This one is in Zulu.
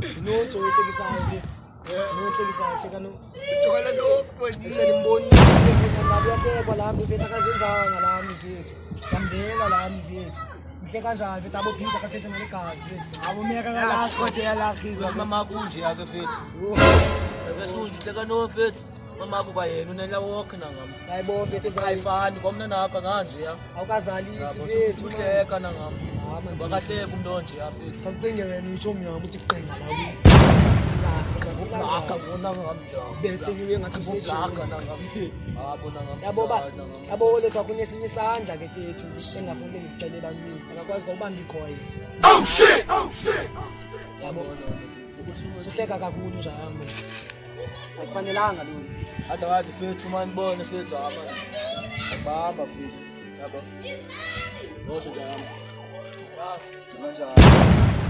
Inotho esekisayo. Nosekisayo sekano. Ujola lokho nje. Senimbonile ngabe yahlekwa la mfethu akazenzanga la mfethu. Yamvela la mfethu. Mhle kanjani mfethu abophisa kathethe nalegazi mfethu. Abumeka kalakho nje yalakhizwa. Mama kunje ake mfethu. Besunje hleka no mfethu. Mama kuba yena unela walk nangam. Hayibo mfethu Ayifani komna nakho kanje ya. awukazalisi Mfethu mfethu. uhleka nangam. Hama Bakahleka umuntu nje yafethu. kakucinge wena isho myami uthi kuqenga la Aka bona ngam. bethe ngiwe ngathi Aka usejaka nangam. Abona ngam. yabo ba yabo lethu akunesinye isandla ke fethu engafundele isicele bantwini akakwazi ukubamba icoins Oh shit. yabo uhleka kakhulu njalo akufanelanga lo Otherwise mfethu manibone mfethu hama. Abamba mfethu. Yabo. Ngosho nje hama. Kanjani?